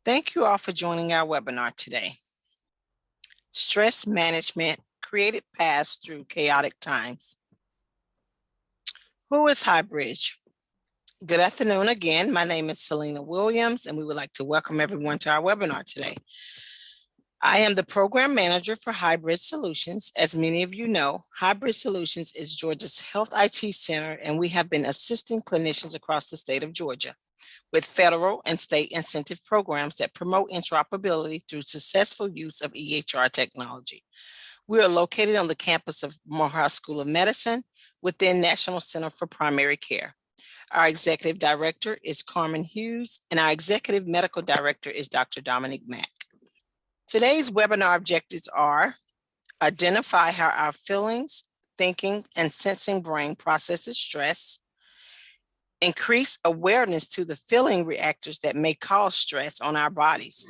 Thank you all for joining our webinar today. Stress Management, Creative Paths Through Chaotic Times. Who is Highbridge? Good afternoon again. My name is Selena Williams, and we would like to welcome everyone to our webinar today. I am the program manager for Highbridge Solutions. As many of you know, Highbridge Solutions is Georgia's health IT center, and we have been assisting clinicians across the state of Georgia with federal and state incentive programs that promote interoperability through successful use of EHR technology. We are located on the campus of Morehouse School of Medicine within National Center for Primary Care. Our executive director is Carmen Hughes, and our executive medical director is Dr. Dominique Mack. Today's webinar objectives are: identify how our feelings, thinking, and sensing brain processes stress, increase awareness to the feeling reactors that may cause stress on our bodies,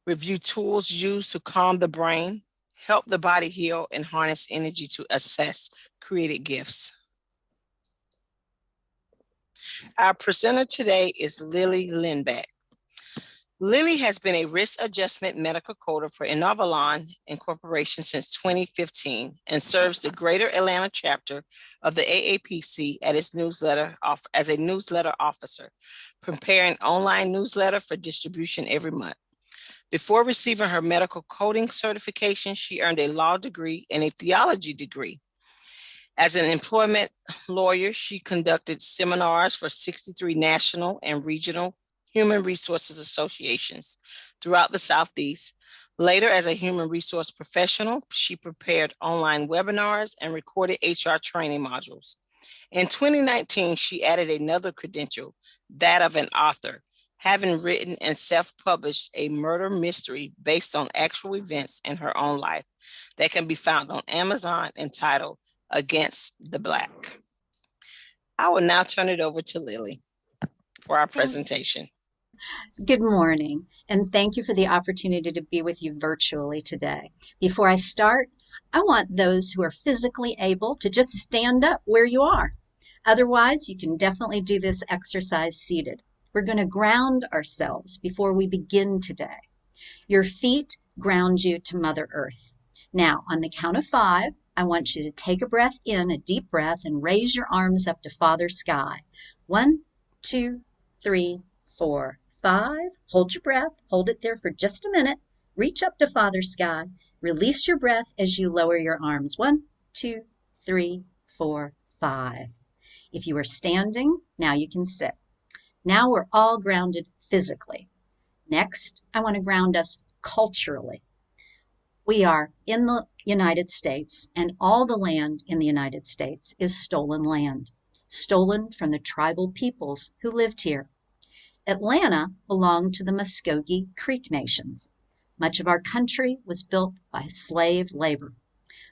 review tools used to calm the brain, help the body heal, and harness energy to assess created gifts. Our presenter today is Lilli Lindbeck. Lilli has been a risk adjustment medical coder for Inovalon Incorporation since 2015 and serves the Greater Atlanta chapter of the AAPC as a newsletter officer, preparing online newsletter for distribution every month. Before receiving her medical coding certification, she earned a law degree and a theology degree. As an employment lawyer, she conducted seminars for 63 national and regional human resources associations throughout the Southeast. Later, as a human resource professional, she prepared online webinars and recorded HR training modules. In 2019, she added another credential, that of an author, having written and self-published a murder mystery based on actual events in her own life that can be found on Amazon entitled Against the Black. I will now turn it over to Lilli for our presentation. Good morning, and thank you for the opportunity to be with you virtually today. Before I start, I want those who are physically able to just stand up where you are. Otherwise, you can definitely do this exercise seated. We're going to ground ourselves before we begin today. Your feet ground you to Mother Earth. Now, on the count of 5, I want you to take a breath in, a deep breath, and raise your arms up to Father Sky. 1, 2, 3, 4, 5. Hold your breath. Hold it there for just a minute. Reach up to Father Sky. Release your breath as you lower your arms. 1, 2, 3, 4, 5. If you are standing, now you can sit. Now we're all grounded physically. Next, I want to ground us culturally. We are in the United States, and all the land in the United States is stolen land, stolen from the tribal peoples who lived here. Atlanta belonged to the Muskogee Creek Nations. Much of our country was built by slave labor.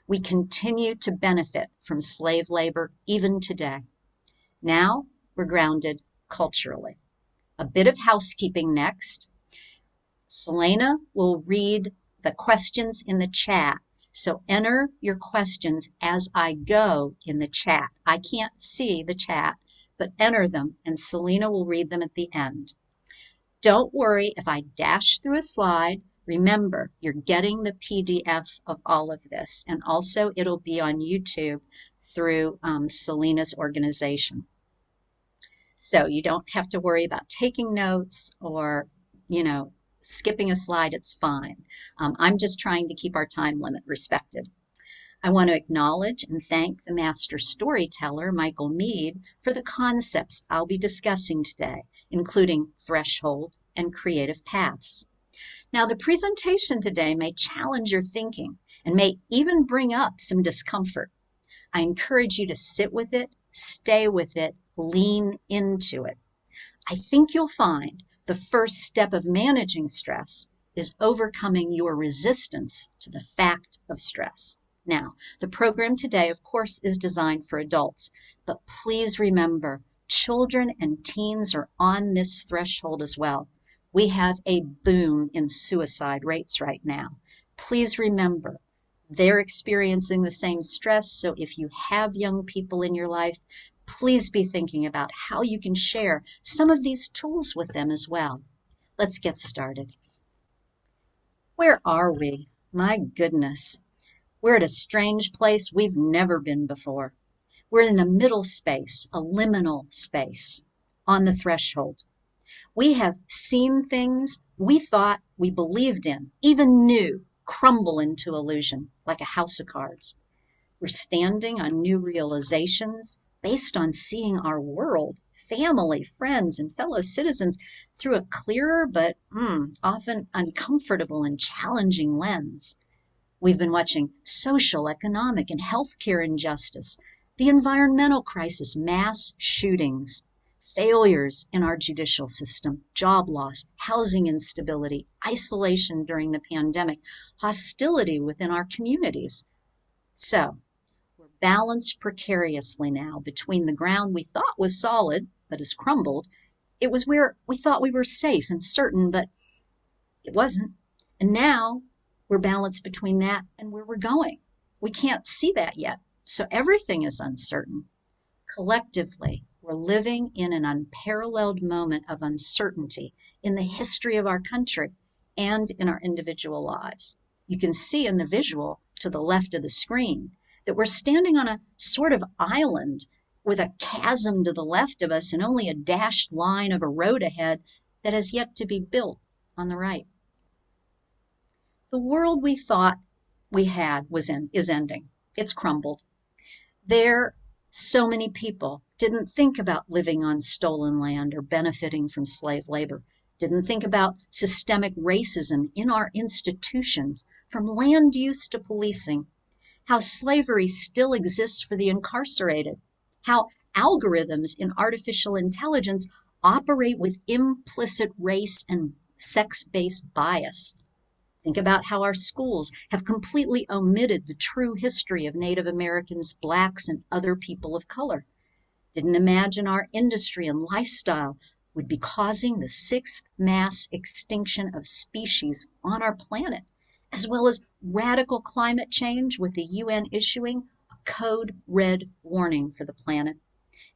We continue to benefit from slave labor even today. Now we're grounded culturally. A bit of housekeeping next. Selena will read the questions in the chat, so enter your questions as I go in the chat. I can't see the chat, but enter them, and Selena will read them at the end. Don't worry if I dash through a slide. Remember, you're getting the PDF of all of this, and also it'll be on YouTube through Selena's organization. So you don't have to worry about taking notes or, skipping a slide. It's fine. I'm just trying to keep our time limit respected. I want to acknowledge and thank the master storyteller, Michael Mead, for the concepts I'll be discussing today, including threshold and creative paths. Now, the presentation today may challenge your thinking and may even bring up some discomfort. I encourage you to sit with it, stay with it, lean into it. I think you'll find the first step of managing stress is overcoming your resistance to the fact of stress. Now, the program today, of course, is designed for adults, but please remember, children and teens are on this threshold as well. We have a boom in suicide rates right now. Please remember, they're experiencing the same stress, so if you have young people in your life, please be thinking about how you can share some of these tools with them as well. Let's get started. Where are we? My goodness. We're at a strange place we've never been before. We're in a middle space, a liminal space, on the threshold. We have seen things we thought we believed in, even knew, crumble into illusion like a house of cards. We're standing on new realizations based on seeing our world, family, friends, and fellow citizens through a clearer but often uncomfortable and challenging lens. We've been watching social, economic, and healthcare injustice, the environmental crisis, mass shootings, failures in our judicial system, job loss, housing instability, isolation during the pandemic, hostility within our communities. So, we're balanced precariously now between the ground we thought was solid but has crumbled. It was where we thought we were safe and certain, but it wasn't. And now we're balanced between that and where we're going. We can't see that yet. So everything is uncertain. Collectively, we're living in an unparalleled moment of uncertainty in the history of our country and in our individual lives. You can see in the visual to the left of the screen that we're standing on a sort of island with a chasm to the left of us and only a dashed line of a road ahead that has yet to be built on the right. The world we thought we had is ending. It's crumbled. So many people didn't think about living on stolen land or benefiting from slave labor, didn't think about systemic racism in our institutions, from land use to policing, how slavery still exists for the incarcerated, how algorithms in artificial intelligence operate with implicit race and sex-based bias. Think about how our schools have completely omitted the true history of Native Americans, Blacks, and other people of color. Didn't imagine our industry and lifestyle would be causing the 6th mass extinction of species on our planet, as well as radical climate change with the UN issuing a code red warning for the planet.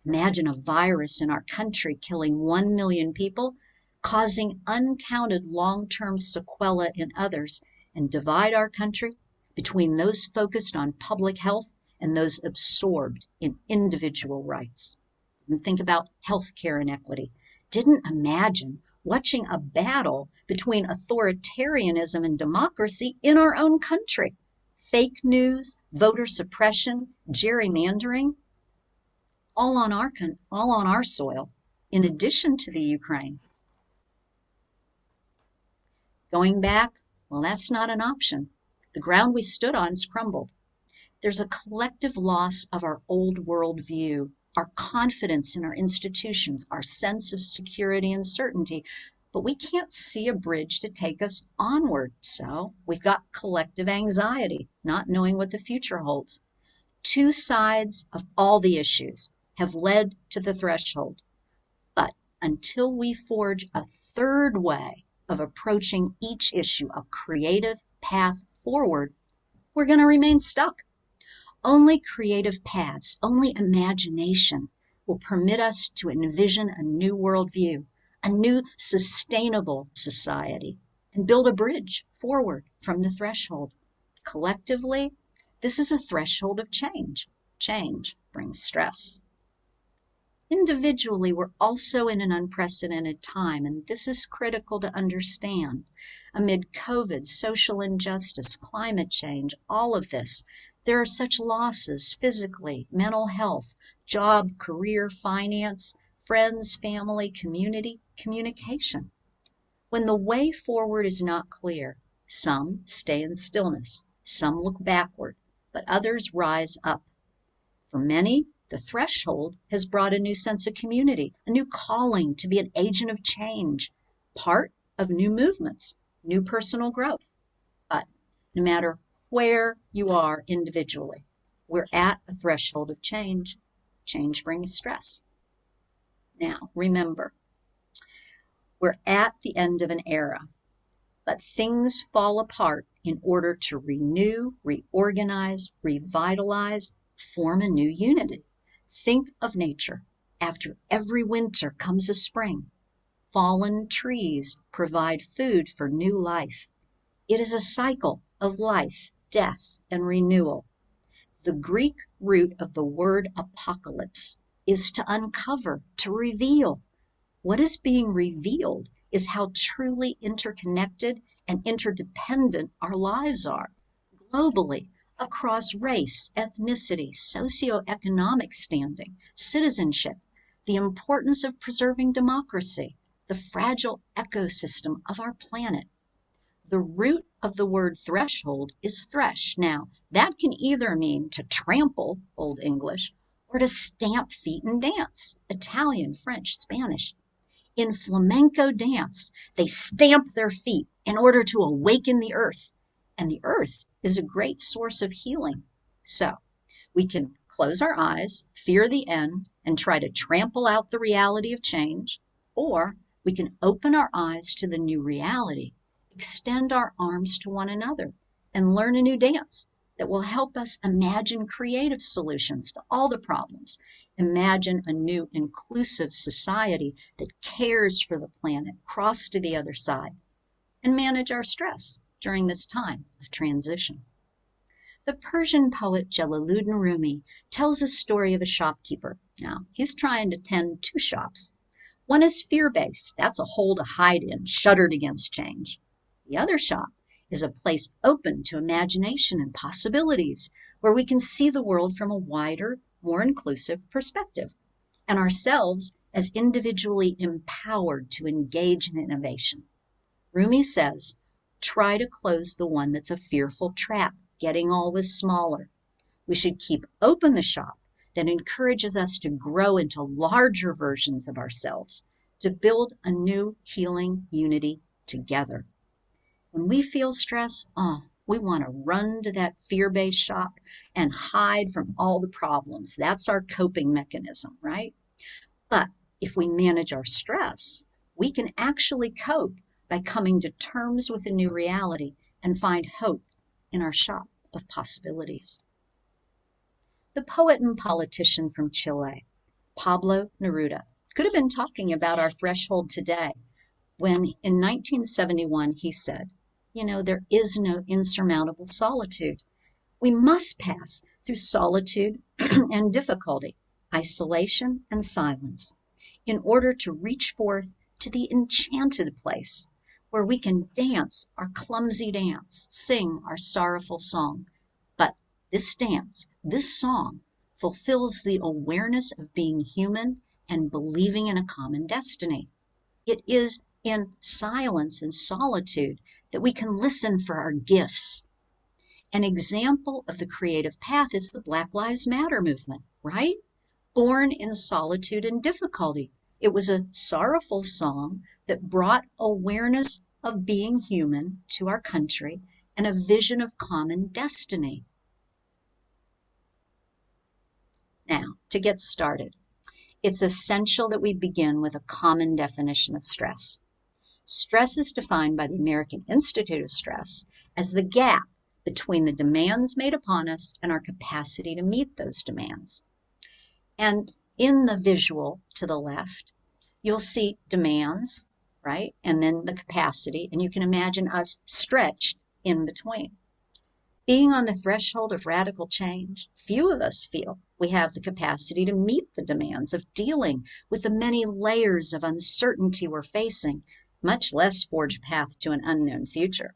Imagine a virus in our country killing 1 million people, causing uncounted long-term sequelae in others, and divide our country between those focused on public health and those absorbed in individual rights. And think about healthcare inequity. Didn't imagine watching a battle between authoritarianism and democracy in our own country. Fake news, voter suppression, gerrymandering, all on our soil, in addition to the Ukraine. Going back, well, that's not an option. The ground we stood on's crumbled. There's a collective loss of our old world view, our confidence in our institutions, our sense of security and certainty, but we can't see a bridge to take us onward. So we've got collective anxiety, not knowing what the future holds. Two sides of all the issues have led to the threshold. But until we forge a third way of approaching each issue, a creative path forward, we're going to remain stuck. Only creative paths, only imagination will permit us to envision a new worldview, a new sustainable society, and build a bridge forward from the threshold. Collectively, this is a threshold of change. Change brings stress. Individually, we're also in an unprecedented time, and this is critical to understand. Amid COVID, social injustice, climate change, all of this, there are such losses physically, mental health, job, career, finance, friends, family, community, communication. When the way forward is not clear, some stay in stillness, some look backward, but others rise up. For many, the threshold has brought a new sense of community, a new calling to be an agent of change, part of new movements, new personal growth. But no matter where you are individually, we're at a threshold of change. Change brings stress. Now, remember, we're at the end of an era, but things fall apart in order to renew, reorganize, revitalize, form a new unity. Think of nature. After every winter comes a spring. Fallen trees provide food for new life. It is a cycle of life, death, and renewal. The Greek root of the word apocalypse is to uncover, to reveal. What is being revealed is how truly interconnected and interdependent our lives are, globally, across race, ethnicity, socioeconomic standing, citizenship, the importance of preserving democracy, the fragile ecosystem of our planet. The root of the word threshold is thresh. Now, that can either mean to trample, Old English, or to stamp feet and dance, Italian, French, Spanish. In flamenco dance, they stamp their feet in order to awaken the earth, and the earth is a great source of healing. So, we can close our eyes, fear the end, and try to trample out the reality of change, or we can open our eyes to the new reality, extend our arms to one another, and learn a new dance that will help us imagine creative solutions to all the problems. Imagine a new inclusive society that cares for the planet, cross to the other side, and manage our stress during this time of transition. The Persian poet Jalaluddin Rumi tells a story of a shopkeeper. Now, he's trying to tend two shops. One is fear-based. That's a hole to hide in, shuttered against change. The other shop is a place open to imagination and possibilities, where we can see the world from a wider, more inclusive perspective, and ourselves as individually empowered to engage in innovation. Rumi says, try to close the one that's a fearful trap, getting always smaller. We should keep open the shop that encourages us to grow into larger versions of ourselves, to build a new healing unity together. When we feel stress, we want to run to that fear-based shop and hide from all the problems. That's our coping mechanism, right? But if we manage our stress, we can actually cope by coming to terms with a new reality and find hope in our shop of possibilities. The poet and politician from Chile, Pablo Neruda, could have been talking about our threshold today when in 1971 he said, there is no insurmountable solitude. We must pass through solitude and difficulty, isolation and silence, in order to reach forth to the enchanted place where we can dance our clumsy dance, sing our sorrowful song. But this dance, this song, fulfills the awareness of being human and believing in a common destiny. It is in silence and solitude that we can listen for our gifts. An example of the creative path is the Black Lives Matter movement, right? Born in solitude and difficulty. It was a sorrowful song that brought awareness of being human to our country and a vision of common destiny. Now, to get started, it's essential that we begin with a common definition of stress. Stress is defined by the American Institute of Stress as the gap between the demands made upon us and our capacity to meet those demands. And in the visual to the left, you'll see demands, right? And then the capacity, and you can imagine us stretched in between. Being on the threshold of radical change, few of us feel we have the capacity to meet the demands of dealing with the many layers of uncertainty we're facing, much less forge a path to an unknown future.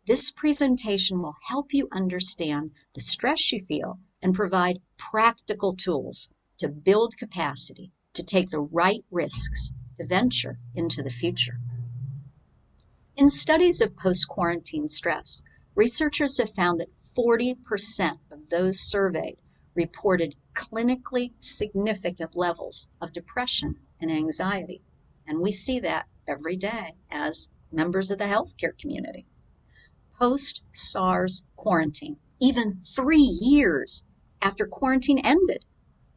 This presentation will help you understand the stress you feel and provide practical tools to build capacity, to take the right risks, to venture into the future. In studies of post-quarantine stress, researchers have found that 40% of those surveyed reported clinically significant levels of depression and anxiety. And we see that every day as members of the healthcare community. Post-SARS quarantine, even 3 years after quarantine ended,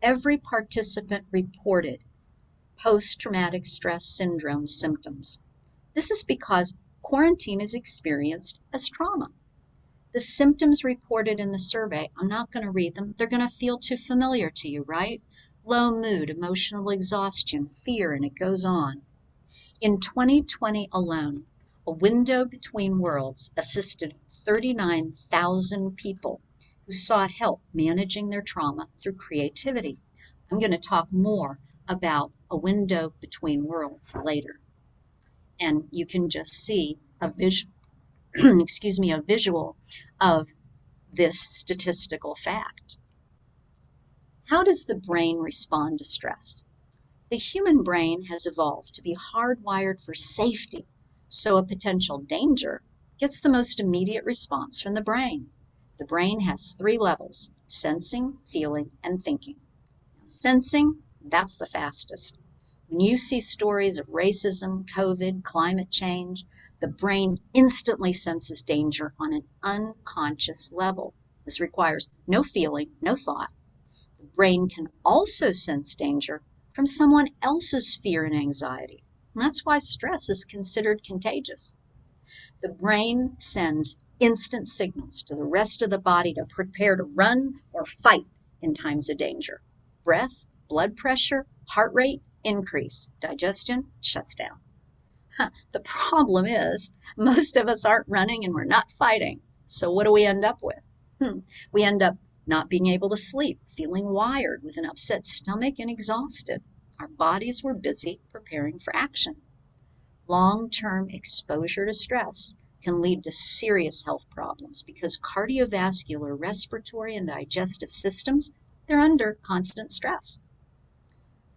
every participant reported post-traumatic stress syndrome symptoms. This is because quarantine is experienced as trauma. The symptoms reported in the survey, I'm not going to read them. They're going to feel too familiar to you, right? Low mood, emotional exhaustion, fear, and it goes on. In 2020 alone, A Window Between Worlds assisted 39,000 people who sought help managing their trauma through creativity. I'm going to talk more about A Window Between Worlds later. And you can just see a a visual of this statistical fact. How does the brain respond to stress? The human brain has evolved to be hardwired for safety, so a potential danger gets the most immediate response from the brain. The brain has 3 levels: sensing, feeling, and thinking. Sensing, that's the fastest. When you see stories of racism, COVID, climate change, the brain instantly senses danger on an unconscious level. This requires no feeling, no thought. The brain can also sense danger from someone else's fear and anxiety. And that's why stress is considered contagious. The brain sends instant signals to the rest of the body to prepare to run or fight in times of danger. Breath, blood pressure, heart rate increase. Digestion shuts down. The problem is most of us aren't running and we're not fighting. So what do we end up with? We end up not being able to sleep, feeling wired with an upset stomach and exhausted. Our bodies were busy preparing for action. Long-term exposure to stress can lead to serious health problems because cardiovascular, respiratory, and digestive systems, they're under constant stress.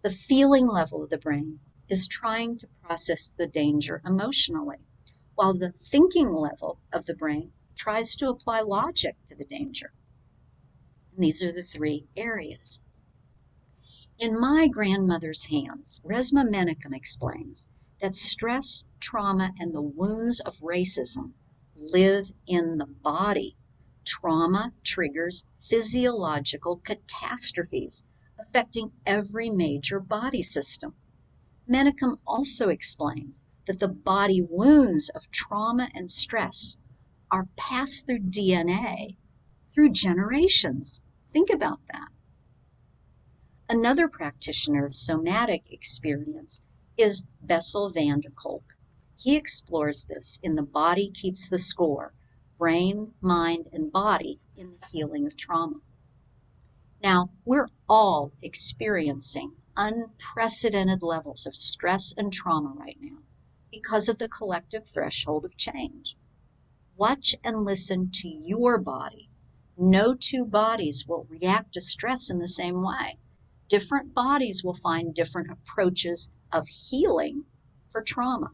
The feeling level of the brain is trying to process the danger emotionally, while the thinking level of the brain tries to apply logic to the danger. And these are the 3 areas. In My Grandmother's Hands, Resmaa Menakem explains that stress, trauma, and the wounds of racism live in the body. Trauma triggers physiological catastrophes affecting every major body system. Menakem also explains that the body wounds of trauma and stress are passed through DNA through generations. Think about that. Another practitioner of somatic experience is Bessel van der Kolk. He explores this in The Body Keeps the Score, Brain, Mind, and Body in the Healing of Trauma. Now, we're all experiencing unprecedented levels of stress and trauma right now because of the collective threshold of change. Watch and listen to your body. No 2 bodies will react to stress in the same way. Different bodies will find different approaches of healing for trauma.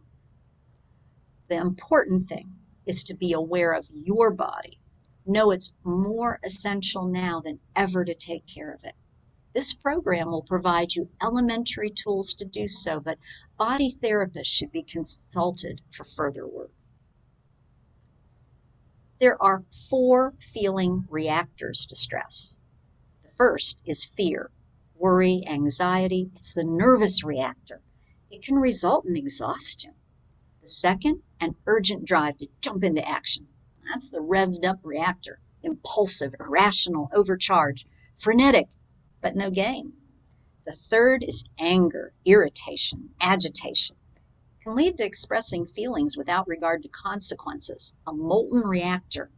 The important thing is to be aware of your body. Know it's more essential now than ever to take care of it. This program will provide you elementary tools to do so, but body therapists should be consulted for further work. There are 4 feeling reactors to stress. The first is fear, worry, anxiety. It's the nervous reactor. It can result in exhaustion. The second, an urgent drive to jump into action. That's the revved up reactor, impulsive, irrational, overcharged, frenetic, but no gain. The third is anger, irritation, agitation. It can lead to expressing feelings without regard to consequences, a molten reactor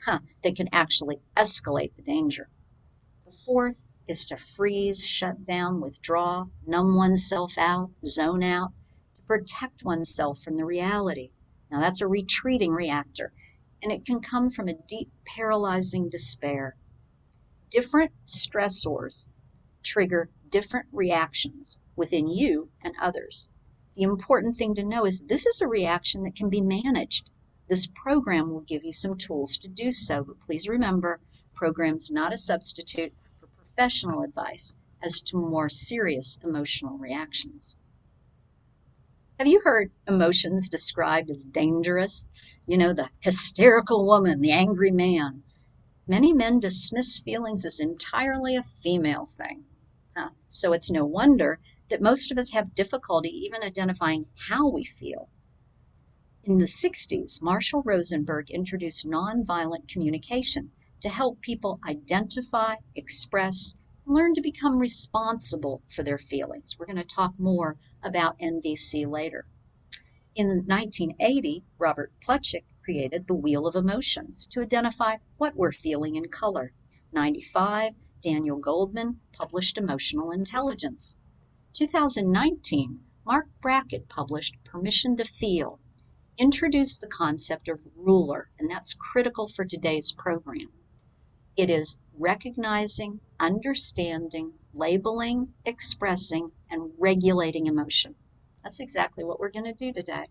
that can actually escalate the danger. The fourth is to freeze, shut down, withdraw, numb oneself out, zone out, to protect oneself from the reality. Now that's a retreating reactor, and it can come from a deep, paralyzing despair. Different stressors trigger different reactions within you and others. The important thing to know is this is a reaction that can be managed. This program will give you some tools to do so, but please remember, program's not a substitute for professional advice as to more serious emotional reactions. Have you heard emotions described as dangerous? You know, the hysterical woman, the angry man. Many men dismiss feelings as entirely a female thing. So it's no wonder that most of us have difficulty even identifying how we feel. In the 60s, Marshall Rosenberg introduced nonviolent communication to help people identify, express, and learn to become responsible for their feelings. We're going to talk more about NVC later. In 1980, Robert Plutchik created the Wheel of Emotions to identify what we're feeling in color. 95, Daniel Goldman published Emotional Intelligence. 2019, Mark Brackett published Permission to Feel, introduced the concept of ruler, and that's critical for today's program. It is recognizing, understanding, labeling, expressing, and regulating emotion. That's exactly what we're going to do today.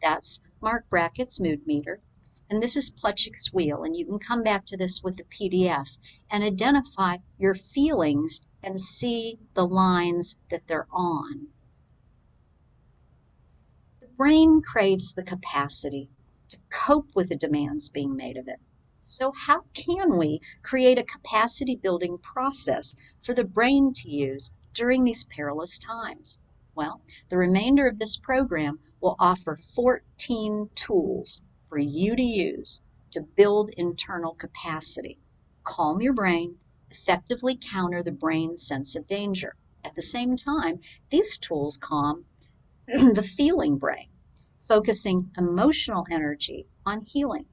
That's Mark Brackett's mood meter, and this is Plutchik's wheel, and you can come back to this with the PDF and identify your feelings and see the lines that they're on. The brain craves the capacity to cope with the demands being made of it. So how can we create a capacity building process for the brain to use during these perilous times? Well, the remainder of this program will offer 14 tools for you to use to build internal capacity, calm your brain, effectively counter the brain's sense of danger. At the same time, these tools calm the feeling brain, focusing emotional energy on healing,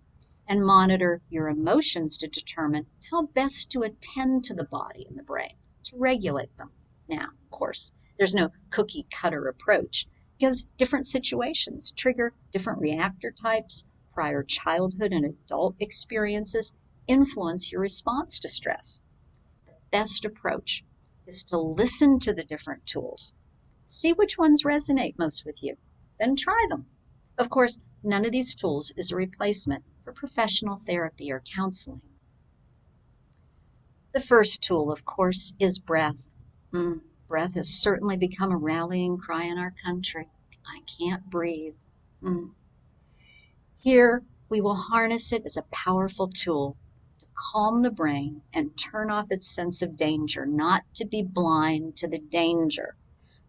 and monitor your emotions to determine how best to attend to the body and the brain to regulate them. Now, of course, there's no cookie cutter approach because different situations trigger different reactor types, prior childhood and adult experiences influence your response to stress. The best approach is to listen to the different tools, see which ones resonate most with you, then try them. Of course, none of these tools is a replacement for professional therapy or counseling. The first tool, of course, is breath. Breath has certainly become a rallying cry in our country. I can't breathe. Here, we will harness it as a powerful tool to calm the brain and turn off its sense of danger, not to be blind to the danger,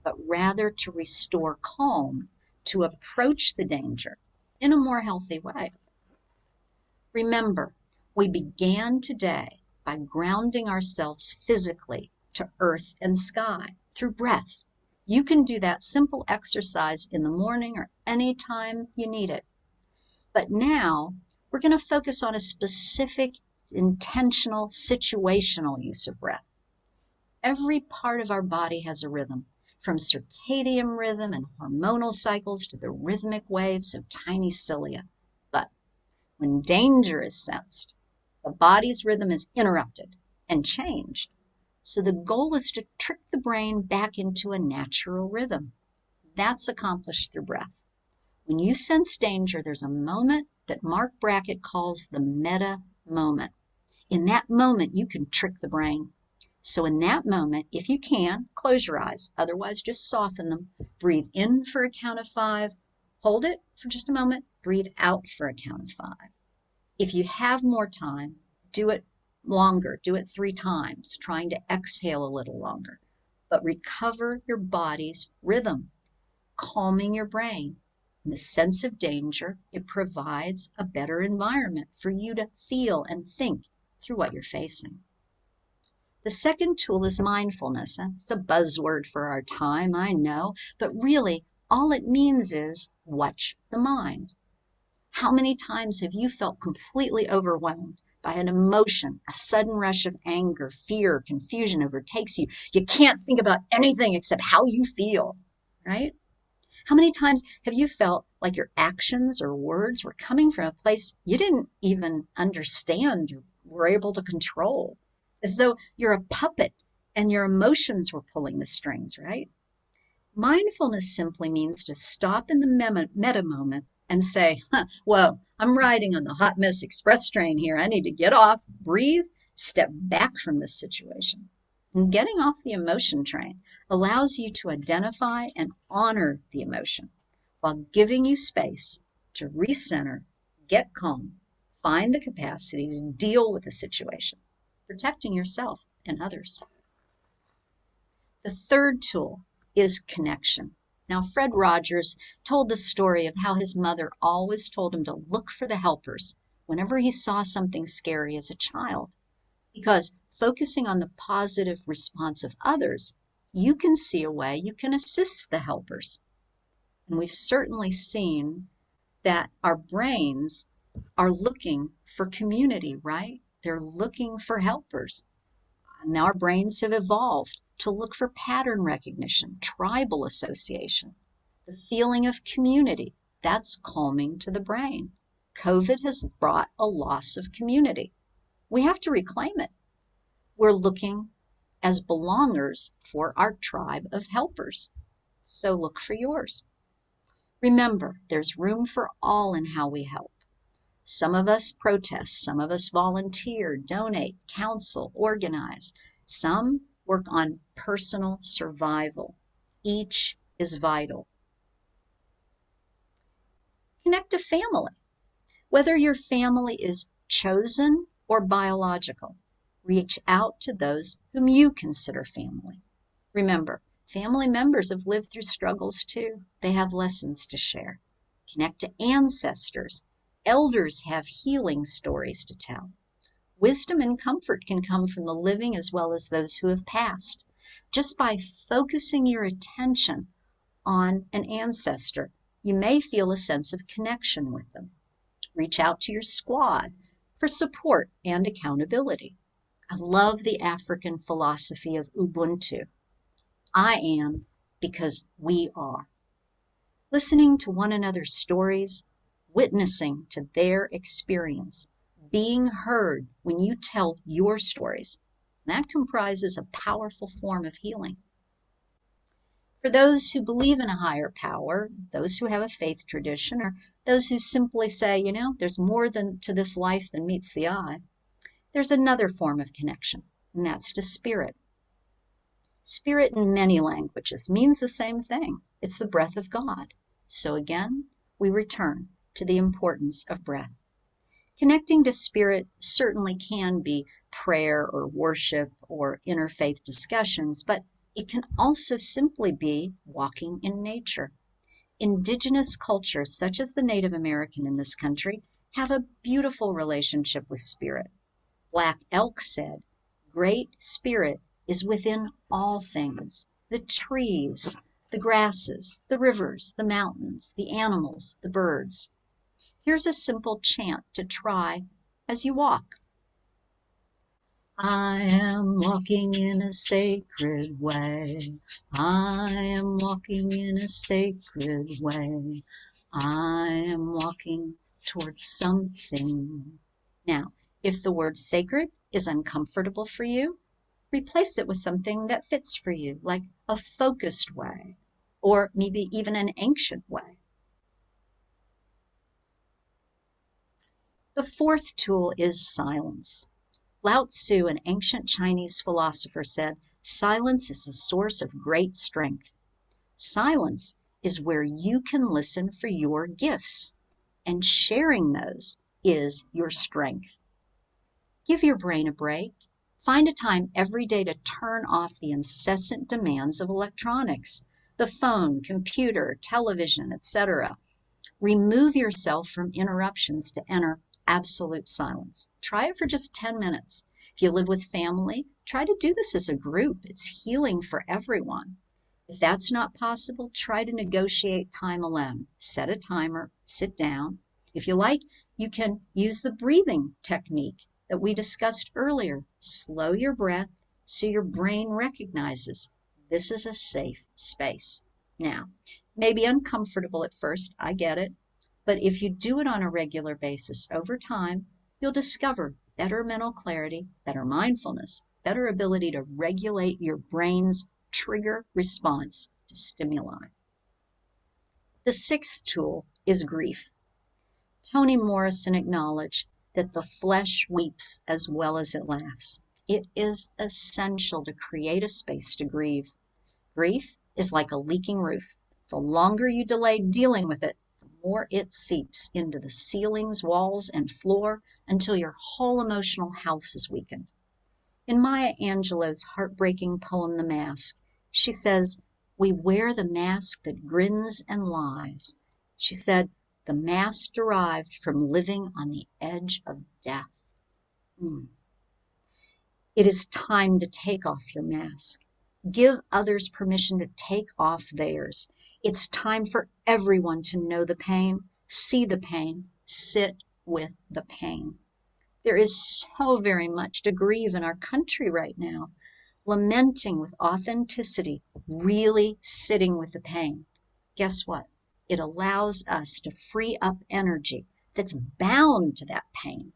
but rather to restore calm, to approach the danger in a more healthy way. Remember, we began today by grounding ourselves physically to earth and sky through breath. You can do that simple exercise in the morning or any time you need it. But now we're going to focus on a specific, intentional, situational use of breath. Every part of our body has a rhythm, from circadian rhythm and hormonal cycles to the rhythmic waves of tiny cilia. But when danger is sensed, the body's rhythm is interrupted and changed. So the goal is to trick the brain back into a natural rhythm. That's accomplished through breath. When you sense danger, there's a moment that Mark Brackett calls the meta moment. In that moment, you can trick the brain. So in that moment, if you can, close your eyes. Otherwise, just soften them. Breathe in for a count of 5. Hold it for just a moment. Breathe out for a count of 5. If you have more time, do it longer. Do it 3 times, trying to exhale a little longer. But recover your body's rhythm, calming your brain. In the sense of danger, it provides a better environment for you to feel and think through what you're facing. The second tool is mindfulness. It's a buzzword for our time, I know, but really all it means is watch the mind. How many times have you felt completely overwhelmed by an emotion, a sudden rush of anger, fear, confusion overtakes you? You can't think about anything except how you feel, right? How many times have you felt like your actions or words were coming from a place you didn't even understand or were able to control? As though you're a puppet and your emotions were pulling the strings, right? Mindfulness simply means to stop in the meta moment and say, whoa, I'm riding on the hot mess express train here. I need to get off, breathe, step back from this situation. And getting off the emotion train allows you to identify and honor the emotion while giving you space to recenter, get calm, find the capacity to deal with the situation, protecting yourself and others. The third tool is connection. Now, Fred Rogers told the story of how his mother always told him to look for the helpers whenever he saw something scary as a child, because focusing on the positive response of others, you can see a way you can assist the helpers. And we've certainly seen that our brains are looking for community, right? They're looking for helpers. And our brains have evolved to look for pattern recognition, tribal association, the feeling of community. That's calming to the brain. COVID has brought a loss of community. We have to reclaim it. We're looking as belongers for our tribe of helpers. So look for yours. Remember, there's room for all in how we help. Some of us protest, some of us volunteer, donate, counsel, organize. Some work on personal survival. Each is vital. Connect to family. Whether your family is chosen or biological, reach out to those whom you consider family. Remember, family members have lived through struggles too. They have lessons to share. Connect to ancestors. Elders have healing stories to tell. Wisdom and comfort can come from the living as well as those who have passed. Just by focusing your attention on an ancestor, you may feel a sense of connection with them. Reach out to your squad for support and accountability. I love the African philosophy of Ubuntu. I am because we are. Listening to one another's stories, witnessing to their experience, being heard when you tell your stories, that comprises a powerful form of healing. For those who believe in a higher power, those who have a faith tradition, or those who simply say, there's more to this life than meets the eye, there's another form of connection, and that's to spirit. Spirit in many languages means the same thing. It's the breath of God. So again, we return to the importance of breath. Connecting to spirit certainly can be prayer or worship or interfaith discussions, but it can also simply be walking in nature. Indigenous cultures, such as the Native American in this country, have a beautiful relationship with spirit. Black Elk said, "Great Spirit is within all things, the trees, the grasses, the rivers, the mountains, the animals, the birds." Here's a simple chant to try as you walk. I am walking in a sacred way. I am walking in a sacred way. I am walking towards something. Now, if the word sacred is uncomfortable for you, replace it with something that fits for you, like a focused way, or maybe even an ancient way. The fourth tool is silence. Lao Tzu, an ancient Chinese philosopher, said, "Silence is the source of great strength." Silence is where you can listen for your gifts, and sharing those is your strength. Give your brain a break. Find a time every day to turn off the incessant demands of electronics, the phone, computer, television, etc. Remove yourself from interruptions to enter absolute silence. Try it for just 10 minutes. If you live with family, try to do this as a group. It's healing for everyone. If that's not possible, try to negotiate time alone. Set a timer, sit down. If you like, you can use the breathing technique that we discussed earlier. Slow your breath so your brain recognizes this is a safe space. Now, maybe uncomfortable at first, I get it. But if you do it on a regular basis over time, you'll discover better mental clarity, better mindfulness, better ability to regulate your brain's trigger response to stimuli. The sixth tool is grief. Toni Morrison acknowledged that the flesh weeps as well as it laughs. It is essential to create a space to grieve. Grief is like a leaking roof. The longer you delay dealing with it, more it seeps into the ceilings, walls, and floor until your whole emotional house is weakened. In Maya Angelou's heartbreaking poem, The Mask, she says, "We wear the mask that grins and lies." She said, "The mask derived from living on the edge of death." It is time to take off your mask. Give others permission to take off theirs. It's time for everyone to know the pain, see the pain, sit with the pain. There is so very much to grieve in our country right now. Lamenting with authenticity, really sitting with the pain. Guess what? It allows us to free up energy that's bound to that pain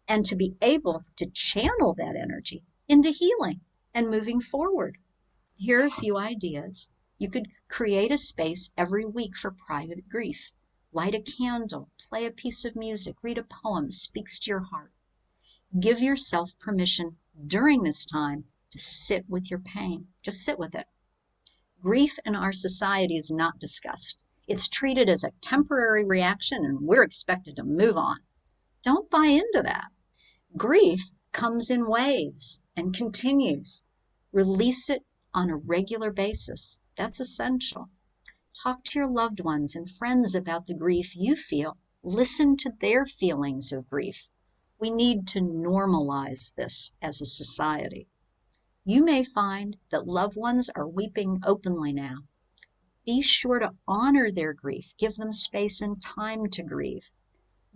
and to be able to channel that energy into healing and moving forward. Here are a few ideas. You could create a space every week for private grief. Light a candle, play a piece of music, read a poem that speaks to your heart. Give yourself permission during this time to sit with your pain. Just sit with it. Grief in our society is not discussed. It's treated as a temporary reaction and we're expected to move on. Don't buy into that. Grief comes in waves and continues. Release it on a regular basis. That's essential. Talk to your loved ones and friends about the grief you feel. Listen to their feelings of grief. We need to normalize this as a society. You may find that loved ones are weeping openly now. Be sure to honor their grief. Give them space and time to grieve.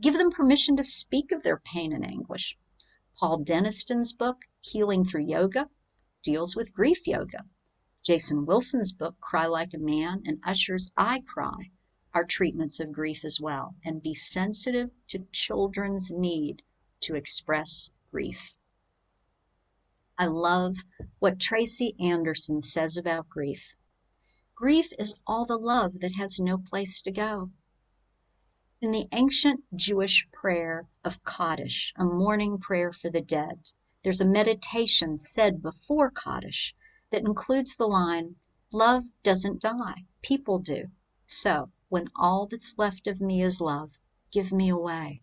Give them permission to speak of their pain and anguish. Paul Denniston's book, Healing Through Yoga, deals with grief yoga. Jason Wilson's book, Cry Like a Man, and Usher's I Cry are treatments of grief as well. And be sensitive to children's need to express grief. I love what Tracy Anderson says about grief. Grief is all the love that has no place to go. In the ancient Jewish prayer of Kaddish, a mourning prayer for the dead, there's a meditation said before Kaddish that includes the line, "Love doesn't die, people do. So, when all that's left of me is love, give me away."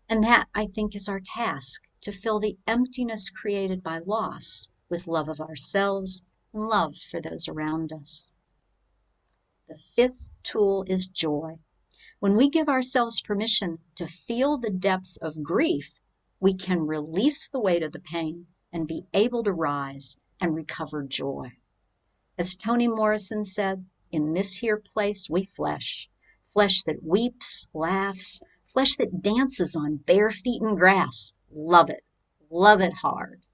And that, I think, is our task, to fill the emptiness created by loss with love of ourselves and love for those around us. The fifth tool is joy. When we give ourselves permission to feel the depths of grief, we can release the weight of the pain and be able to rise and recover joy. As Toni Morrison said, "In this here place we flesh, flesh that weeps, laughs, flesh that dances on bare feet in grass. Love it hard."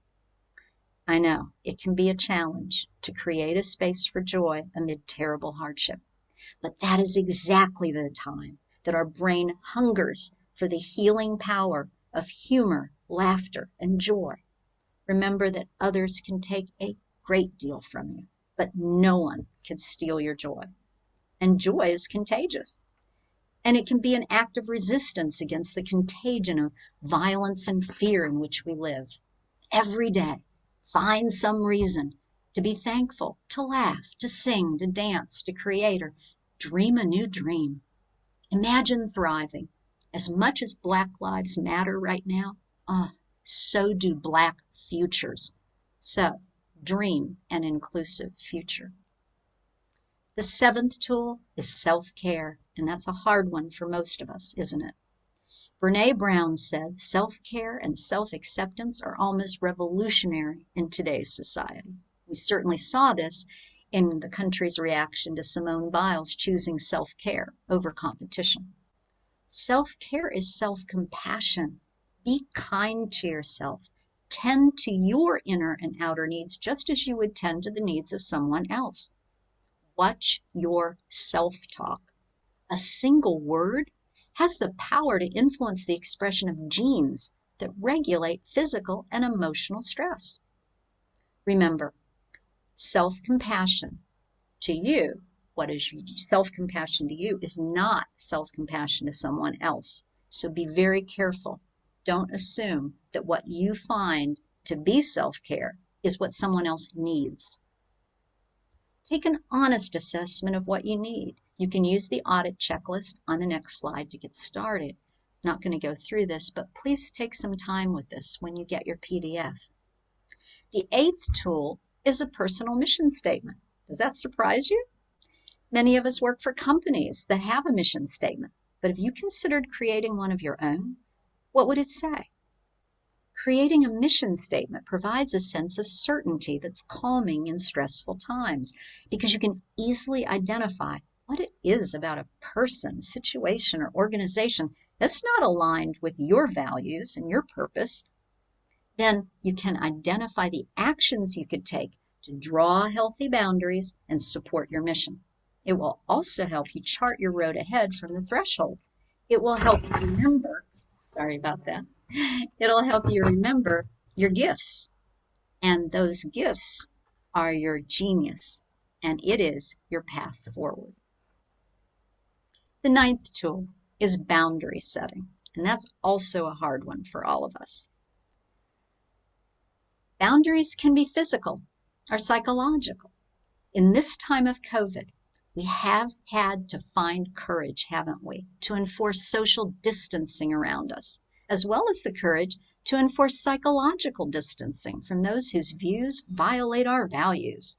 I know it can be a challenge to create a space for joy amid terrible hardship, but that is exactly the time that our brain hungers for the healing power of humor, laughter, and joy. Remember that others can take a great deal from you, but no one can steal your joy. And joy is contagious. And it can be an act of resistance against the contagion of violence and fear in which we live. Every day, find some reason to be thankful, to laugh, to sing, to dance, to create, or dream a new dream. Imagine thriving. As much as Black Lives Matter right now, so do Black futures. So, dream an inclusive future. The seventh tool is self-care, and that's a hard one for most of us, isn't it? Brené Brown said self-care and self-acceptance are almost revolutionary in today's society. We certainly saw this in the country's reaction to Simone Biles choosing self-care over competition. Self-care is self-compassion. Be kind to yourself. Tend to your inner and outer needs just as you would tend to the needs of someone else. Watch your self-talk. A single word has the power to influence the expression of genes that regulate physical and emotional stress. Remember, self-compassion to you, what is self-compassion to you is not self-compassion to someone else. So be very careful. Don't assume that what you find to be self-care is what someone else needs. Take an honest assessment of what you need. You can use the audit checklist on the next slide to get started. I'm not going to go through this, but please take some time with this when you get your PDF. The eighth tool is a personal mission statement. Does that surprise you? Many of us work for companies that have a mission statement, but have you considered creating one of your own? What would it say? Creating a mission statement provides a sense of certainty that's calming in stressful times because you can easily identify what it is about a person, situation, or organization that's not aligned with your values and your purpose. Then you can identify the actions you could take to draw healthy boundaries and support your mission. It will also help you chart your road ahead from the threshold. It will help you remember, sorry about that, it'll help you remember your gifts. And those gifts are your genius, and it is your path forward. The ninth tool is boundary setting, and that's also a hard one for all of us. Boundaries can be physical or psychological. In this time of COVID, we have had to find courage, haven't we, to enforce social distancing around us, as well as the courage to enforce psychological distancing from those whose views violate our values.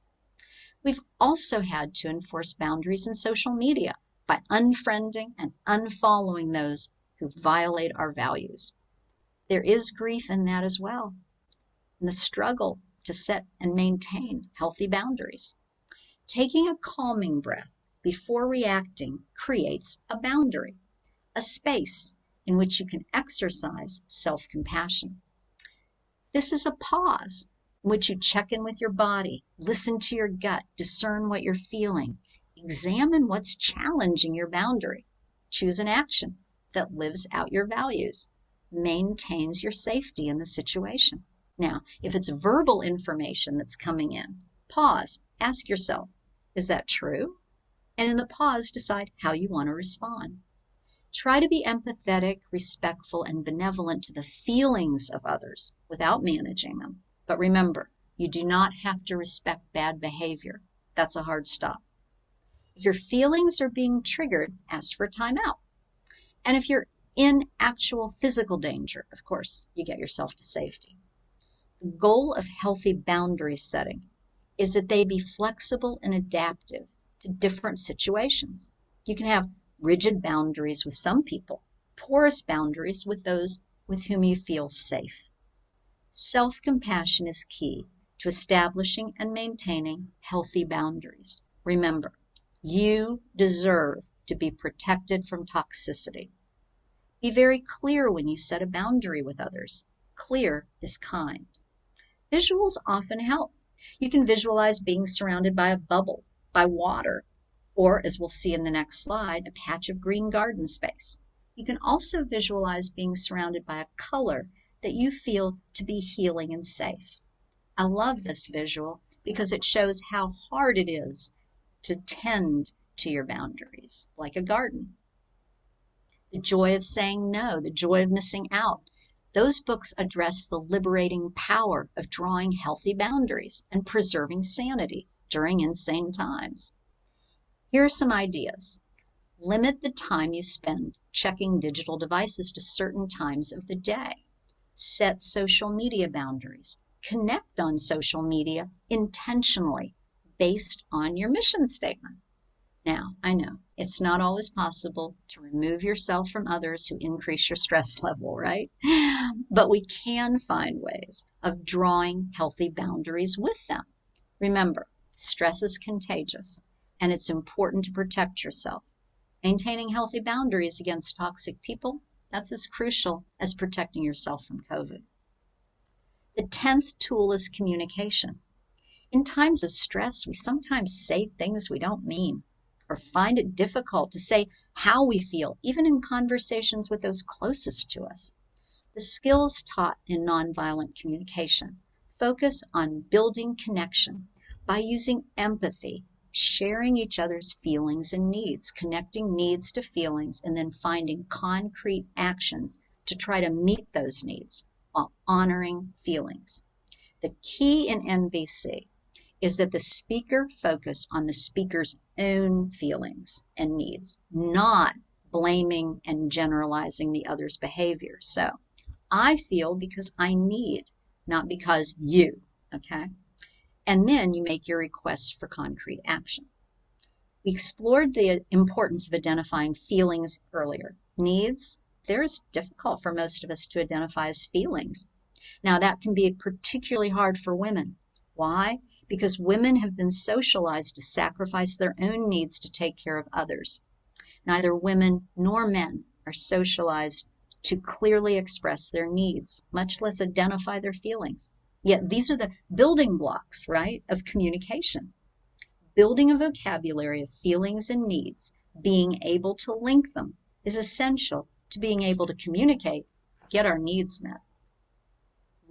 We've also had to enforce boundaries in social media by unfriending and unfollowing those who violate our values. There is grief in that as well, in the struggle to set and maintain healthy boundaries. Taking a calming breath before reacting creates a boundary, a space in which you can exercise self-compassion. This is a pause in which you check in with your body, listen to your gut, discern what you're feeling, examine what's challenging your boundary, choose an action that lives out your values, maintains your safety in the situation. Now, if it's verbal information that's coming in, pause, ask yourself, is that true? And in the pause, decide how you want to respond. Try to be empathetic, respectful, and benevolent to the feelings of others without managing them. But remember, you do not have to respect bad behavior. That's a hard stop. If your feelings are being triggered, ask for time out. And if you're in actual physical danger, of course, you get yourself to safety. The goal of healthy boundary setting is that they be flexible and adaptive to different situations. You can have rigid boundaries with some people, porous boundaries with those with whom you feel safe. Self-compassion is key to establishing and maintaining healthy boundaries. Remember, you deserve to be protected from toxicity. Be very clear when you set a boundary with others. Clear is kind. Visuals often help. You can visualize being surrounded by a bubble, by water, or, as we'll see in the next slide, a patch of green garden space. You can also visualize being surrounded by a color that you feel to be healing and safe. I love this visual because it shows how hard it is to tend to your boundaries, like a garden. The Joy of Saying No, The Joy of Missing Out. Those books address the liberating power of drawing healthy boundaries and preserving sanity during insane times. Here are some ideas. Limit the time you spend checking digital devices to certain times of the day. Set social media boundaries. Connect on social media intentionally based on your mission statement. Now, I know it's not always possible to remove yourself from others who increase your stress level, right? But we can find ways of drawing healthy boundaries with them. Remember, stress is contagious, and it's important to protect yourself. Maintaining healthy boundaries against toxic people, that's as crucial as protecting yourself from COVID. The 10th tool is communication. In times of stress, we sometimes say things we don't mean, or find it difficult to say how we feel, even in conversations with those closest to us. The skills taught in nonviolent communication focus on building connection by using empathy, sharing each other's feelings and needs, connecting needs to feelings, and then finding concrete actions to try to meet those needs while honoring feelings. The key in NVC is that the speaker focus on the speaker's own feelings and needs, not blaming and generalizing the other's behavior. So, I feel because I need, not because you, okay? And then you make your request for concrete action. We explored the importance of identifying feelings earlier. Needs, it's difficult for most of us to identify as feelings. Now, that can be particularly hard for women. Why? Because women have been socialized to sacrifice their own needs to take care of others. Neither women nor men are socialized to clearly express their needs, much less identify their feelings. Yet these are the building blocks, right, of communication. Building a vocabulary of feelings and needs, being able to link them, is essential to being able to communicate, get our needs met.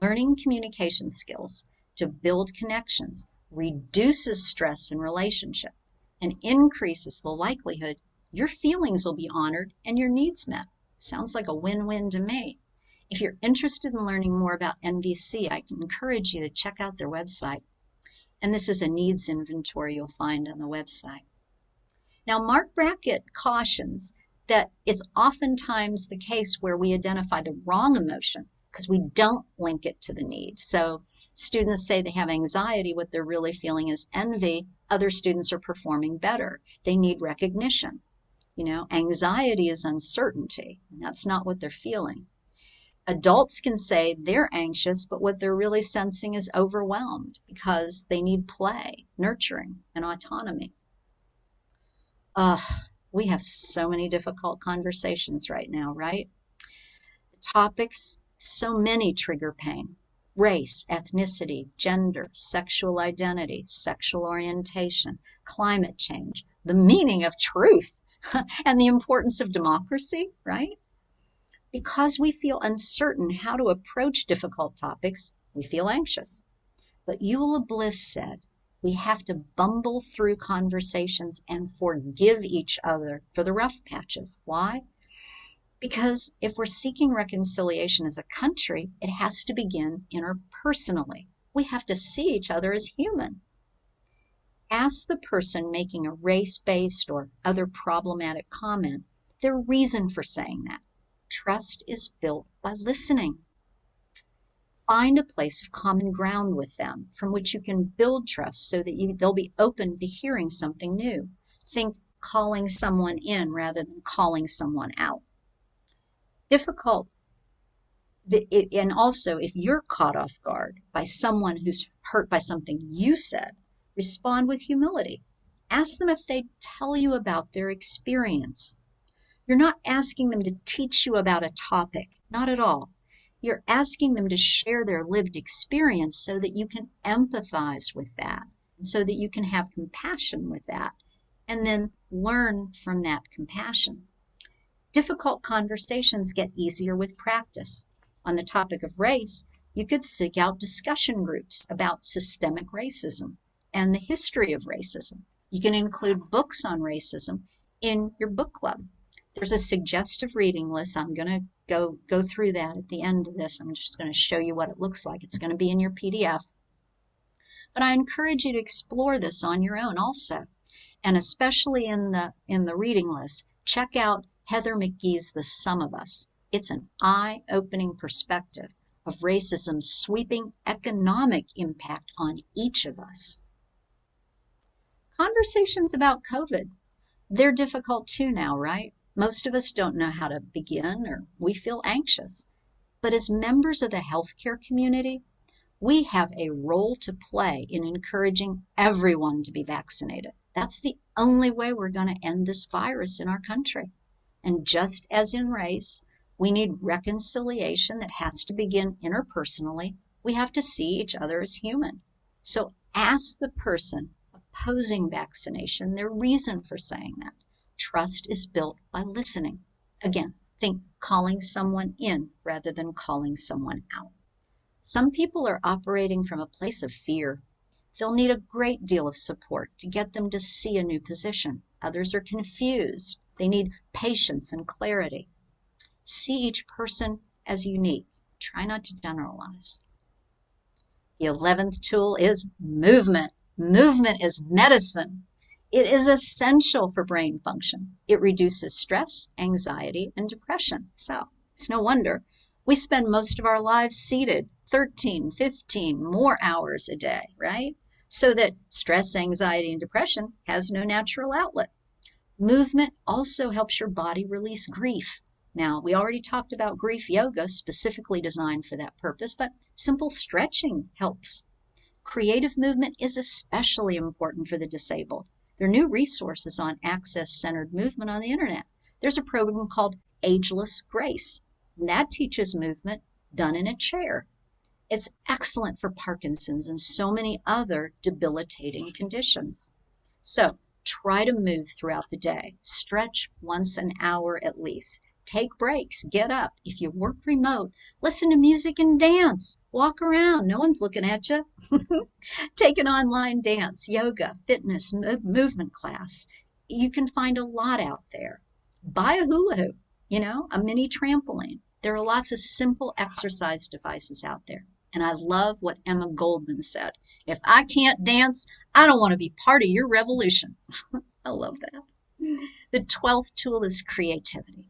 Learning communication skills to build connections reduces stress in relationships and increases the likelihood your feelings will be honored and your needs met. Sounds like a win-win to me. If you're interested in learning more about NVC, I can encourage you to check out their website. And this is a needs inventory you'll find on the website. Now, Mark Brackett cautions that it's oftentimes the case where we identify the wrong emotion because we don't link it to the need. So students say they have anxiety. What they're really feeling is envy. Other students are performing better. They need recognition. You know, anxiety is uncertainty, and that's not what they're feeling. Adults can say they're anxious, but what they're really sensing is overwhelmed because they need play, nurturing, and autonomy. We have so many difficult conversations right now, right? The topics, so many trigger pain. Race, ethnicity, gender, sexual identity, sexual orientation, climate change, the meaning of truth, and the importance of democracy, right? Because we feel uncertain how to approach difficult topics, we feel anxious. But Eula Bliss said, we have to bumble through conversations and forgive each other for the rough patches. Why? Because if we're seeking reconciliation as a country, it has to begin interpersonally. We have to see each other as human. Ask the person making a race-based or other problematic comment their reason for saying that. Trust is built by listening. Find a place of common ground with them from which you can build trust so that they'll be open to hearing something new. Think calling someone in rather than calling someone out. Difficult, and also if you're caught off guard by someone who's hurt by something you said, respond with humility. Ask them if they'd tell you about their experience. You're not asking them to teach you about a topic, not at all. You're asking them to share their lived experience so that you can empathize with that, and so that you can have compassion with that, and then learn from that compassion. Difficult conversations get easier with practice. On the topic of race, you could seek out discussion groups about systemic racism and the history of racism. You can include books on racism in your book club. There's a suggestive reading list. I'm going to go through that at the end of this. I'm just going to show you what it looks like. It's going to be in your PDF. But I encourage you to explore this on your own also. And especially in the reading list, check out Heather McGee's The Sum of Us. It's an eye-opening perspective of racism's sweeping economic impact on each of us. Conversations about COVID, they're difficult too now, right? Most of us don't know how to begin, or we feel anxious. But as members of the healthcare community, we have a role to play in encouraging everyone to be vaccinated. That's the only way we're going to end this virus in our country. And just as in race, we need reconciliation that has to begin interpersonally. We have to see each other as human. So ask the person opposing vaccination their reason for saying that. Trust is built by listening. Again, think calling someone in rather than calling someone out. Some people are operating from a place of fear. They'll need a great deal of support to get them to see a new position. Others are confused. They need patience and clarity. See each person as unique. Try not to generalize. The 11th tool is movement. Movement is medicine. It is essential for brain function. It reduces stress, anxiety, and depression. So it's no wonder we spend most of our lives seated 13, 15 more hours a day, right? So that stress, anxiety, and depression has no natural outlet. Movement also helps your body release grief. Now, we already talked about grief yoga, specifically designed for that purpose, but simple stretching helps. Creative movement is especially important for the disabled. There are new resources on access-centered movement on the internet. There's a program called Ageless Grace, and that teaches movement done in a chair. It's excellent for Parkinson's and so many other debilitating conditions. So try to move throughout the day. Stretch once an hour at least. Take breaks. Get up. If you work remote, listen to music and dance. Walk around. No one's looking at you. Take an online dance, yoga, fitness, movement class. You can find a lot out there. Buy a hula hoop, a mini trampoline. There are lots of simple exercise devices out there. And I love what Emma Goldman said. If I can't dance, I don't want to be part of your revolution. I love that. The 12th tool is creativity.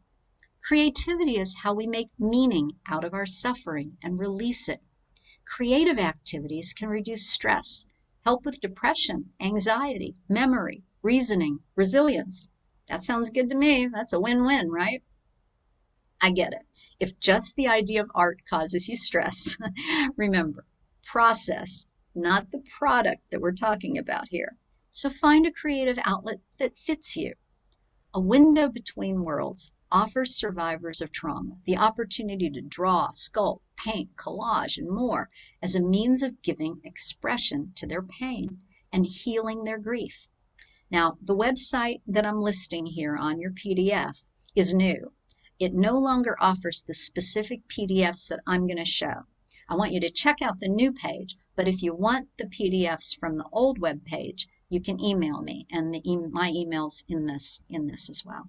Creativity is how we make meaning out of our suffering and release it. Creative activities can reduce stress, help with depression, anxiety, memory, reasoning, resilience. That sounds good to me. That's a win-win, right? I get it. If just the idea of art causes you stress, remember, process, not the product that we're talking about here. So find a creative outlet that fits you. A Window Between Worlds offers survivors of trauma the opportunity to draw, sculpt, paint, collage, and more as a means of giving expression to their pain and healing their grief. Now, the website that I'm listing here on your PDF is new. It no longer offers the specific PDFs that I'm going to show. I want you to check out the new page, but if you want the PDFs from the old web page, you can email me, and my email's in this as well.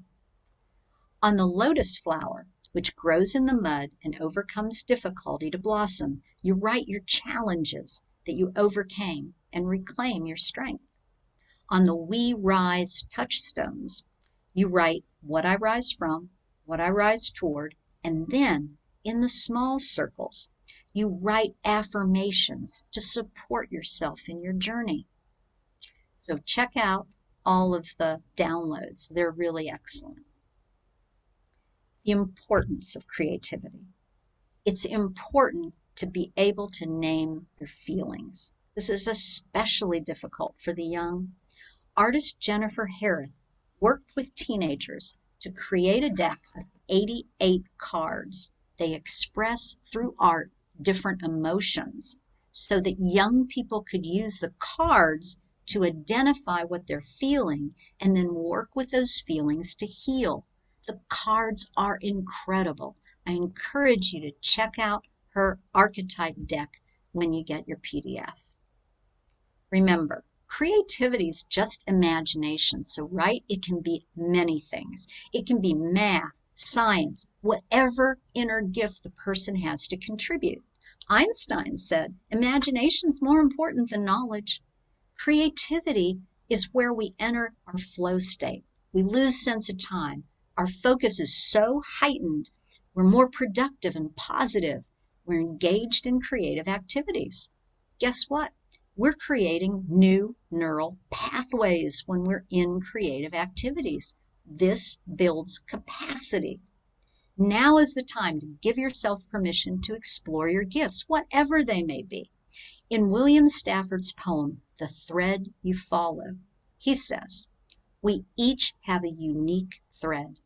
On the lotus flower, which grows in the mud and overcomes difficulty to blossom, you write your challenges that you overcame and reclaim your strength. On the We Rise touchstones, you write what I rise from, what I rise toward, and then in the small circles, you write affirmations to support yourself in your journey. So check out all of the downloads. They're really excellent. The importance of creativity. It's important to be able to name your feelings. This is especially difficult for the young. Artist Jennifer Harris worked with teenagers to create a deck of 88 cards. They express through art different emotions so that young people could use the cards to identify what they're feeling and then work with those feelings to heal. The cards are incredible. I encourage you to check out her archetype deck when you get your PDF. Remember, creativity is just imagination. So, right, it can be many things. It can be math, science, whatever inner gift the person has to contribute. Einstein said, imagination's more important than knowledge. Creativity is where we enter our flow state. We lose sense of time. Our focus is so heightened. We're more productive and positive. We're engaged in creative activities. Guess what? We're creating new neural pathways when we're in creative activities. This builds capacity. Now is the time to give yourself permission to explore your gifts, whatever they may be. In William Stafford's poem, The Thread You Follow, he says, we each have a unique thread.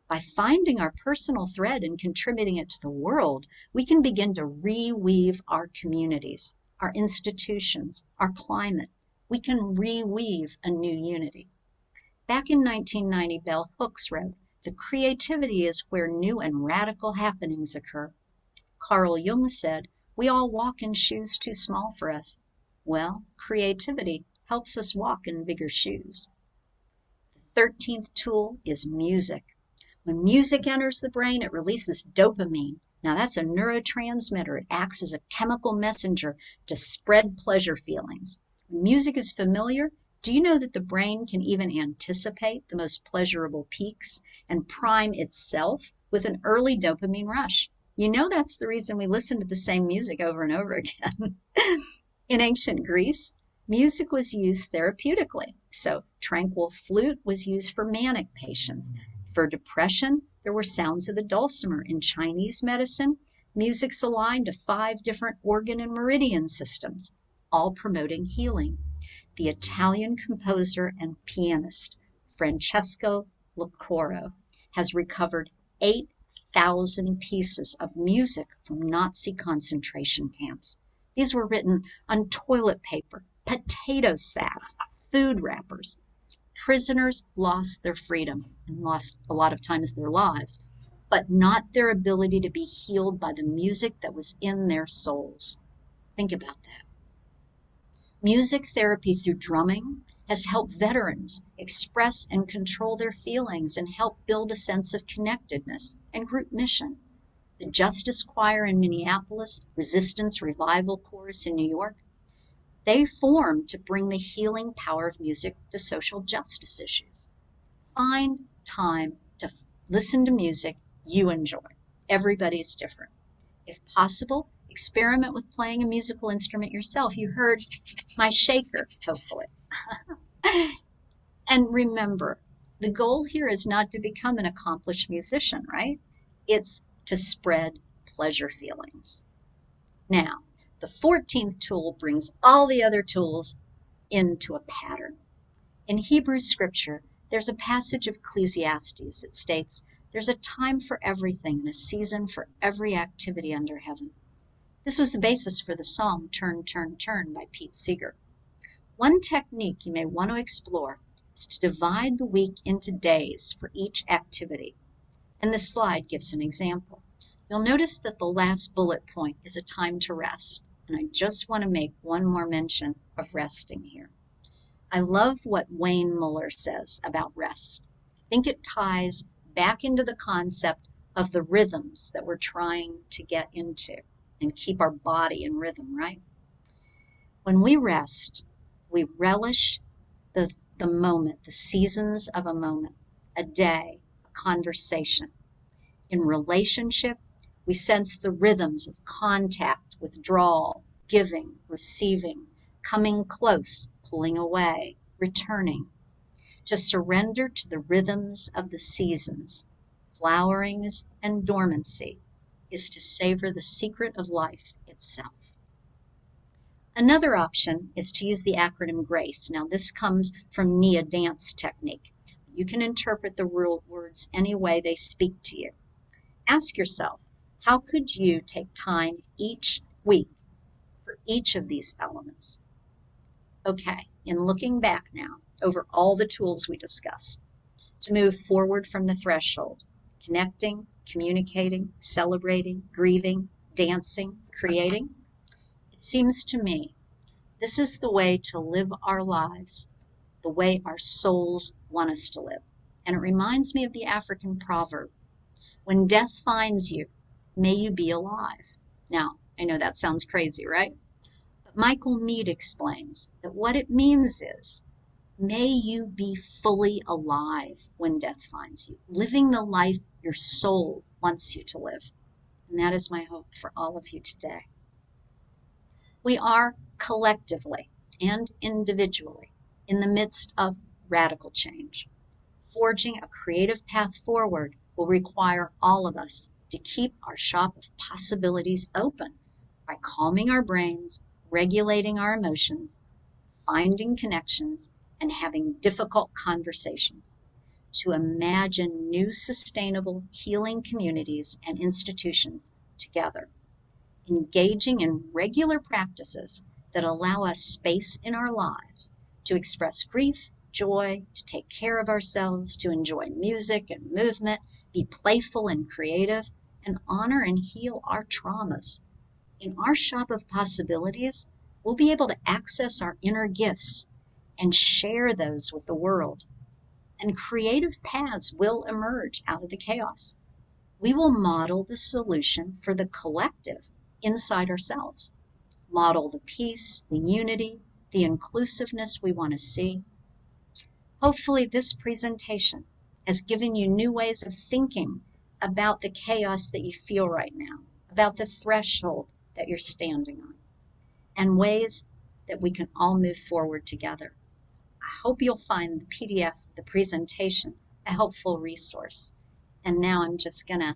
By finding our personal thread and contributing it to the world, we can begin to reweave our communities, our institutions, our climate. We can reweave a new unity. Back in 1990, Bell Hooks wrote, the creativity is where new and radical happenings occur. Carl Jung said, we all walk in shoes too small for us. Well, creativity helps us walk in bigger shoes. The 13th tool is music. When music enters the brain, it releases dopamine. Now that's a neurotransmitter. It acts as a chemical messenger to spread pleasure feelings. When music is familiar, do you know that the brain can even anticipate the most pleasurable peaks and prime itself with an early dopamine rush? You know that's the reason we listen to the same music over and over again. In ancient Greece, music was used therapeutically. So tranquil flute was used for manic patients. For depression, There were sounds of the dulcimer. In Chinese medicine, music's aligned to 5 different organ and meridian systems, all promoting healing. The Italian composer and pianist Francesco Licoro has recovered 8,000 pieces of music from Nazi concentration camps. These were written on toilet paper, potato sacks, food wrappers. Prisoners lost their freedom and lost a lot of times their lives, but not their ability to be healed by the music that was in their souls. Think about that. Music therapy through drumming has helped veterans express and control their feelings and help build a sense of connectedness and group mission. The Justice Choir in Minneapolis, Resistance Revival Chorus in New York, they formed to bring the healing power of music to social justice issues. Find time to listen to music you enjoy. Everybody's different. If possible, experiment with playing a musical instrument yourself. You heard my shaker, hopefully. And remember, the goal here is not to become an accomplished musician, right? It's to spread pleasure feelings. Now, the 14th tool brings all the other tools into a pattern. In Hebrew scripture, there's a passage of Ecclesiastes that states, "There's a time for everything and a season for every activity under heaven." This was the basis for the song Turn, Turn, Turn by Pete Seeger. One technique you may want to explore is to divide the week into days for each activity. And this slide gives an example. You'll notice that the last bullet point is a time to rest. And I just want to make one more mention of resting here. I love what Wayne Muller says about rest. I think it ties back into the concept of the rhythms that we're trying to get into and keep our body in rhythm, right? When we rest, we relish the moment, the seasons of a moment, a day, a conversation. In relationship, we sense the rhythms of contact, withdrawal, giving, receiving, coming close, pulling away, returning. To surrender to the rhythms of the seasons, flowerings and dormancy, is to savor the secret of life itself. Another option is to use the acronym GRACE. Now this comes from Nia dance technique. You can interpret the words any way they speak to you. Ask yourself, how could you take time each week for each of these elements? Okay, in looking back now over all the tools we discussed, to move forward from the threshold, connecting, communicating, celebrating, grieving, dancing, creating, it seems to me this is the way to live our lives, the way our souls want us to live. And it reminds me of the African proverb, when death finds you, may you be alive. Now, I know that sounds crazy, right? But Michael Meade explains that what it means is, may you be fully alive when death finds you, living the life your soul wants you to live. And that is my hope for all of you today. We are collectively and individually in the midst of radical change. Forging a creative path forward will require all of us to keep our shop of possibilities open by calming our brains, regulating our emotions, finding connections, and having difficult conversations to imagine new sustainable healing communities and institutions together. Engaging in regular practices that allow us space in our lives to express grief, joy, to take care of ourselves, to enjoy music and movement, be playful and creative, and honor and heal our traumas. In our shop of possibilities, we'll be able to access our inner gifts and share those with the world. And creative paths will emerge out of the chaos. We will model the solution for the collective inside ourselves. Model the peace, the unity, the inclusiveness we want to see. Hopefully this presentation has given you new ways of thinking about the chaos that you feel right now, about the threshold that you're standing on, and ways that we can all move forward together. I hope you'll find the PDF of the presentation a helpful resource. And now I'm just going to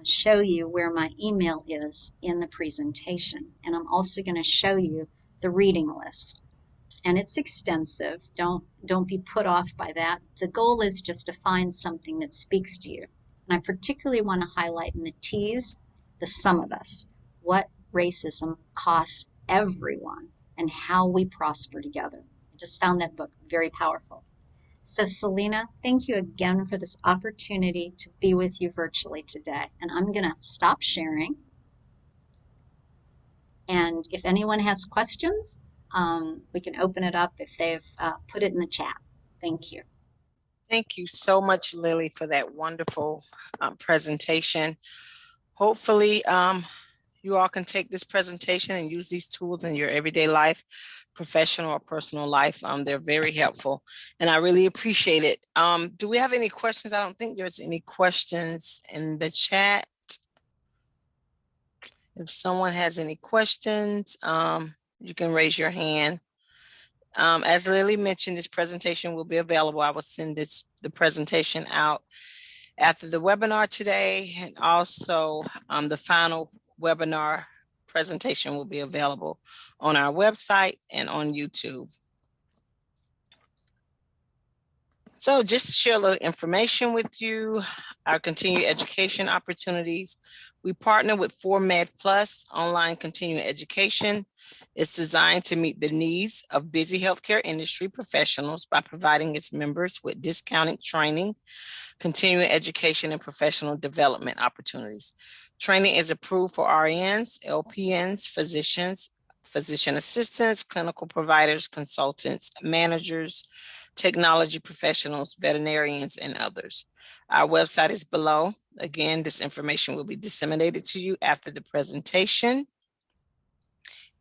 show you where my email is in the presentation. And I'm also going to show you the reading list. And it's extensive. Don't be put off by that. The goal is just to find something that speaks to you. And I particularly want to highlight in the T's, the sum of us, what racism costs everyone and how we prosper together. I just found that book very powerful. So Selena, thank you again for this opportunity to be with you virtually today. And I'm going to stop sharing. And if anyone has questions, we can open it up if they've put it in the chat. Thank you. Thank you so much, Lilli, for that wonderful presentation. Hopefully, you all can take this presentation and use these tools in your everyday life, professional or personal life. They're very helpful, and I really appreciate it. Do we have any questions? I don't think there's any questions in the chat. If someone has any questions, you can raise your hand. As Lilli mentioned, this presentation will be available. I will send the presentation out after the webinar today, and also the final webinar presentation will be available on our website and on YouTube. So just to share a little information with you, our continuing education opportunities. We partner with 4Med Plus online continuing education. It's designed to meet the needs of busy healthcare industry professionals by providing its members with discounted training, continuing education, and professional development opportunities. Training is approved for RNs, LPNs, physicians, physician assistants, clinical providers, consultants, managers, technology professionals, veterinarians, and others. Our website is below. Again, this information will be disseminated to you after the presentation.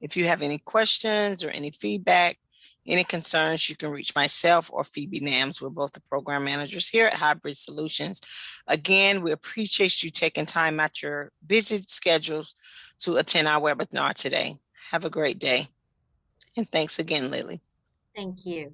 If you have any questions or any feedback, any concerns, you can reach myself or Phoebe Nams. We're both the program managers here at Hybrid Solutions. Again, we appreciate you taking time out your busy schedules to attend our webinar today. Have a great day. And thanks again, Lilli. Thank you.